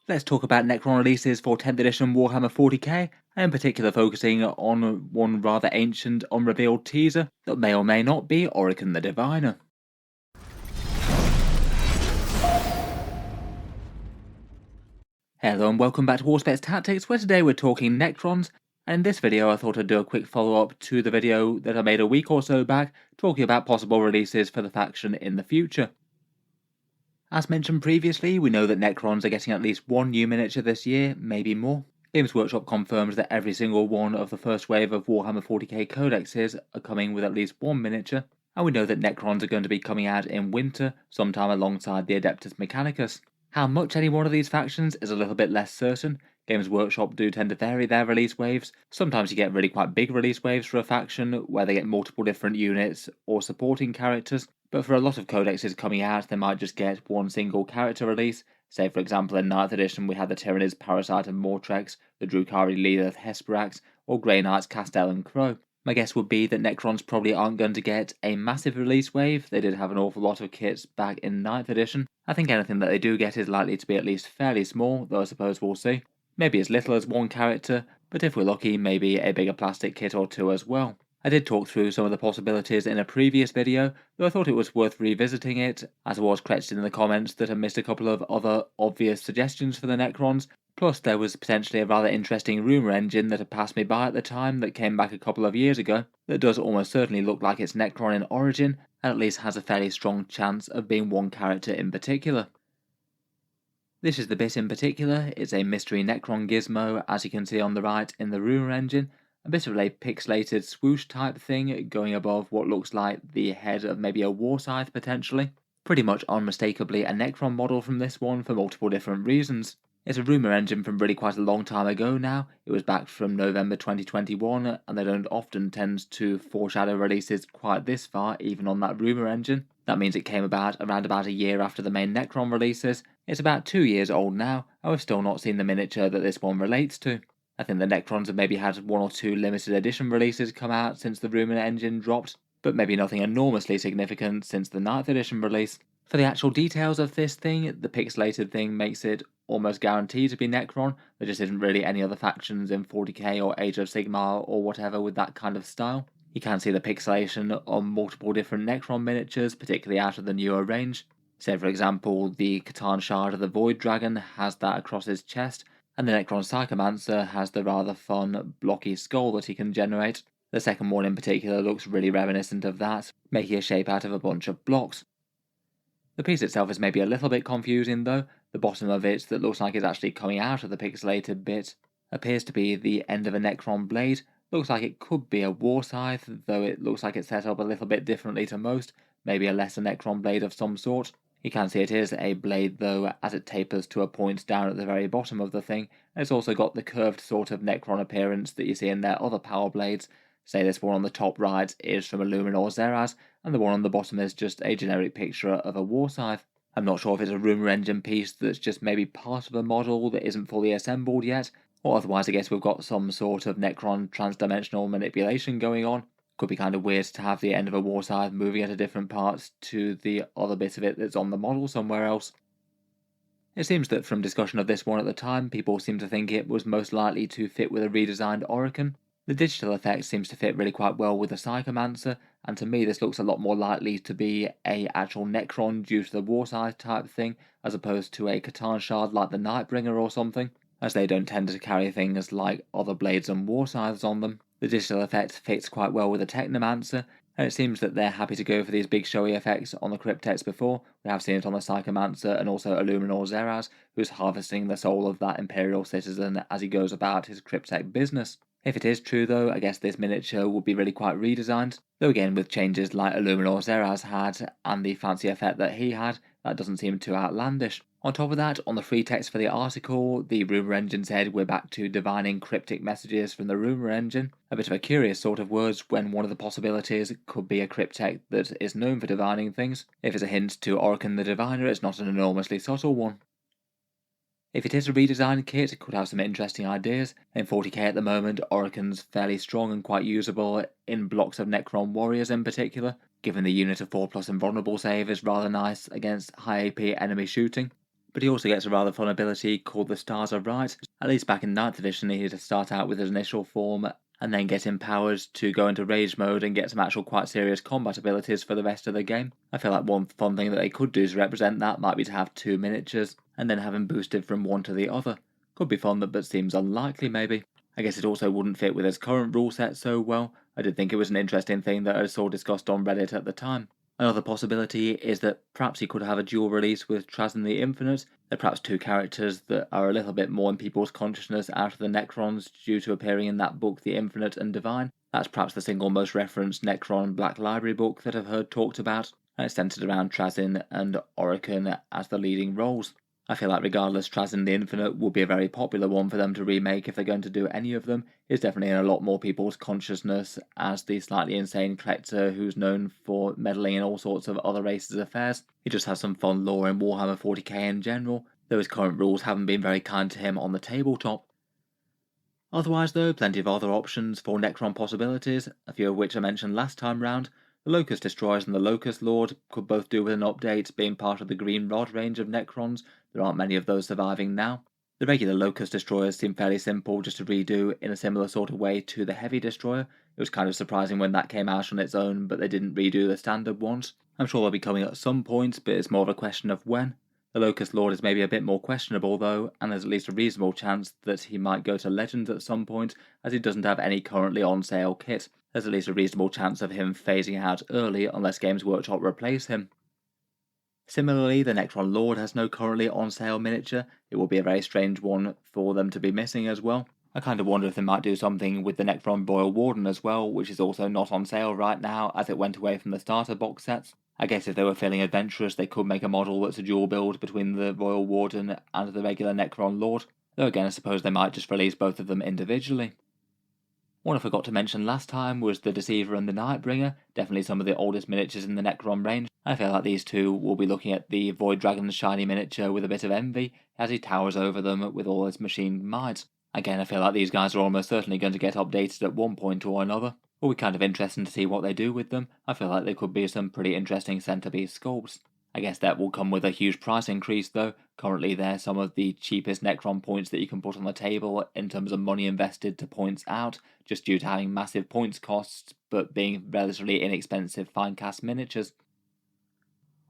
Let's talk about Necron releases for 10th edition Warhammer 40k, and in particular focusing on one rather ancient, unrevealed teaser that may or may not be Orikan the Diviner. Hello and welcome back to Auspex Tactics, where today we're talking Necrons, and in this video I thought I'd do a quick follow-up to the video that I made a week or so back, talking about possible releases for the faction in the future. As mentioned previously, we know that Necrons are getting at least one new miniature this year, maybe more. Games Workshop confirms that every single one of the first wave of Warhammer 40k codexes are coming with at least one miniature, and we know that Necrons are going to be coming out in winter, sometime alongside the Adeptus Mechanicus. How much any one of these factions is a little bit less certain. Games Workshop do tend to vary their release waves. Sometimes you get really quite big release waves for a faction, where they get multiple different units or supporting characters, but for a lot of codexes coming out, they might just get one single character release. Say, for example, in 9th edition, we had the Tyranids Parasite and Mortrex, the Drukhari Leader Hesperax, or Grey Knights Castell and Crow. My guess would be that Necrons probably aren't going to get a massive release wave. They did have an awful lot of kits back in 9th edition. I think anything that they do get is likely to be at least fairly small, though I suppose we'll see. Maybe as little as one character, but if we're lucky, maybe a bigger plastic kit or two as well. I did talk through some of the possibilities in a previous video, though I thought it was worth revisiting it, as I was credited in the comments that I missed a couple of other obvious suggestions for the Necrons, plus there was potentially a rather interesting rumour engine that had passed me by at the time that came back a couple of years ago, that does almost certainly look like it's Necron in origin, and at least has a fairly strong chance of being one character in particular. This is the bit in particular. It's a mystery Necron gizmo, as you can see on the right in the rumour engine. A bit of a pixelated swoosh type thing going above what looks like the head of maybe a war scythe potentially. Pretty much unmistakably a Necron model from this one for multiple different reasons. It's a rumour engine from really quite a long time ago now. It was back from November 2021, and they don't often tend to foreshadow releases quite this far, even on that rumour engine. That means it came about around about a year after the main Necron releases. It's about 2 years old now, and we've still not seen the miniature that this one relates to. I think the Necrons have maybe had one or two limited edition releases come out since the rumour engine dropped, but maybe nothing enormously significant since the 9th edition release. For the actual details of this thing, the pixelated thing makes it almost guaranteed to be Necron. There just isn't really any other factions in 40k or Age of Sigmar or whatever with that kind of style. You can see the pixelation on multiple different Necron miniatures, particularly out of the newer range. Say for example, the Catan Shard of the Void Dragon has that across his chest, and the Necron Psychomancer has the rather fun, blocky skull that he can generate. The second one in particular looks really reminiscent of that, making a shape out of a bunch of blocks. The piece itself is maybe a little bit confusing though. The bottom of it, that looks like it's actually coming out of the pixelated bit, appears to be the end of a Necron blade. Looks like it could be a war scythe, though it looks like it's set up a little bit differently to most, maybe a lesser Necron blade of some sort. You can see it is a blade though, as it tapers to a point down at the very bottom of the thing, and it's also got the curved sort of Necron appearance that you see in their other power blades. Say this one on the top right is from Illuminor Zeraz, and the one on the bottom is just a generic picture of a war scythe. I'm not sure if it's a rumour engine piece that's just maybe part of a model that isn't fully assembled yet, or otherwise I guess we've got some sort of Necron transdimensional manipulation going on. Could be kind of weird to have the end of a war scythe moving at a different parts to the other bit of it that's on the model somewhere else. It seems that from discussion of this one at the time, people seem to think it was most likely to fit with a redesigned Orikan. The digital effect seems to fit really quite well with the Psychomancer, and to me this looks a lot more likely to be a actual Necron due to the war scythe type thing, as opposed to a Catan Shard like the Nightbringer or something, as they don't tend to carry things like other blades and war scythes on them. The digital effect fits quite well with the Technomancer, and it seems that they're happy to go for these big showy effects on the Cryptex before. We have seen it on the Psychomancer and also Illuminor Zeraz, who's harvesting the soul of that Imperial citizen as he goes about his Cryptek business. If it is true though, I guess this miniature would be really quite redesigned, though again with changes like Illuminor Zeraz had and the fancy effect that he had, that doesn't seem too outlandish. On top of that, on the free text for the article, the rumour engine said we're back to divining cryptic messages from the rumour engine. A bit of a curious sort of words when one of the possibilities could be a cryptek that is known for divining things. If it's a hint to Orikan the Diviner, it's not an enormously subtle one. If it is a redesigned kit, it could have some interesting ideas. In 40k at the moment, Orikan's fairly strong and quite usable in blocks of Necron warriors in particular, given the unit of 4+ invulnerable save is rather nice against high AP enemy shooting. But he also gets a rather fun ability called the Stars Are Right. At least back in 9th edition, he had to start out with his initial form and then get empowered to go into rage mode and get some actual quite serious combat abilities for the rest of the game. I feel like one fun thing that they could do to represent that might be to have 2 miniatures and then have him boosted from one to the other. Could be fun, but seems unlikely maybe. I guess it also wouldn't fit with his current rule set so well. I did think it was an interesting thing that I saw discussed on Reddit at the time. Another possibility is that perhaps he could have a dual release with Trazyn the Infinite. They're perhaps two characters that are a little bit more in people's consciousness out of the Necrons due to appearing in that book, The Infinite and Divine. That's perhaps the single most referenced Necron Black Library book that I've heard talked about, and it's centered around Trazyn and Orikan as the leading roles. I feel like regardless, Trazyn the Infinite will be a very popular one for them to remake if they're going to do any of them. He's definitely in a lot more people's consciousness as the slightly insane collector who's known for meddling in all sorts of other races' affairs. He just has some fun lore in Warhammer 40k in general, though his current rules haven't been very kind to him on the tabletop. Otherwise though, plenty of other options for Necron possibilities, a few of which I mentioned last time round. The Locust Destroyers and the Locust Lord could both do with an update, being part of the Green Rod range of Necrons. There aren't many of those surviving now. The regular Locust Destroyers seem fairly simple just to redo in a similar sort of way to the Heavy Destroyer. It was kind of surprising when that came out on its own, but they didn't redo the standard ones. I'm sure they'll be coming at some point, but it's more of a question of when. The Locust Lord is maybe a bit more questionable though, and there's at least a reasonable chance that he might go to Legends at some point, as he doesn't have any currently on sale kit. There's at least a reasonable chance of him phasing out early unless Games Workshop replace him. Similarly, the Necron Lord has no currently on sale miniature. It will be a very strange one for them to be missing as well. I kind of wonder if they might do something with the Necron Royal Warden as well, which is also not on sale right now as it went away from the starter box sets. I guess if they were feeling adventurous, they could make a model that's a dual build between the Royal Warden and the regular Necron Lord, though again I suppose they might just release both of them individually. One I forgot to mention last time was the Deceiver and the Nightbringer, definitely some of the oldest miniatures in the Necron range. I feel like these two will be looking at the Void Dragon's shiny miniature with a bit of envy, as he towers over them with all his machine might. Again, I feel like these guys are almost certainly going to get updated at one point or another. It'll be kind of interesting to see what they do with them. I feel like there could be some pretty interesting centerpiece sculpts. I guess that will come with a huge price increase though. Currently they're some of the cheapest Necron points that you can put on the table in terms of money invested to points out, just due to having massive points costs, but being relatively inexpensive fine cast miniatures.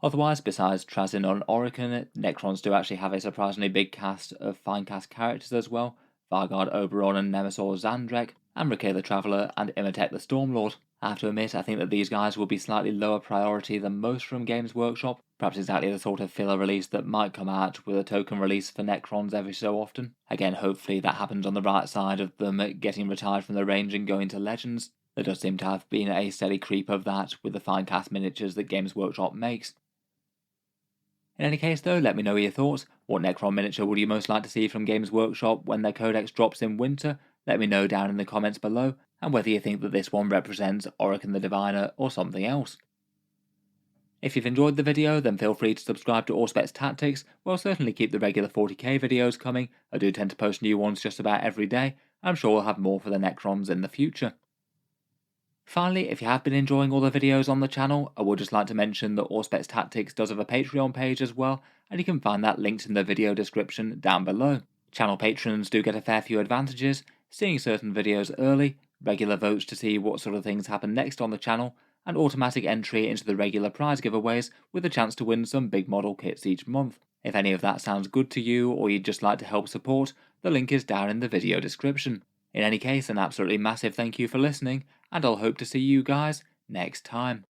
Otherwise, besides Trazyn and Orikan, Necrons do actually have a surprisingly big cast of fine cast characters as well. Vargard Oberon and Nemesaur Zandrek, Amrike the Traveller, and Imhotep the Stormlord. I have to admit, I think that these guys will be slightly lower priority than most from Games Workshop, perhaps exactly the sort of filler release that might come out with a token release for Necrons every so often. Again, hopefully that happens on the right side of them getting retired from the range and going to Legends. There does seem to have been a steady creep of that with the fine cast miniatures that Games Workshop makes. In any case though, let me know your thoughts. What Necron miniature would you most like to see from Games Workshop when their codex drops in winter? Let me know down in the comments below, and whether you think that this one represents Orikan the Diviner or something else. If you've enjoyed the video, then feel free to subscribe to Auspex Tactics. We'll certainly keep the regular 40k videos coming. I do tend to post new ones just about every day. I'm sure we'll have more for the Necrons in the future. Finally, if you have been enjoying all the videos on the channel, I would just like to mention that Auspex Tactics does have a Patreon page as well, and you can find that linked in the video description down below. Channel patrons do get a fair few advantages, seeing certain videos early, regular votes to see what sort of things happen next on the channel, and automatic entry into the regular prize giveaways with a chance to win some big model kits each month. If any of that sounds good to you, or you'd just like to help support, the link is down in the video description. In any case, an absolutely massive thank you for listening, and I'll hope to see you guys next time.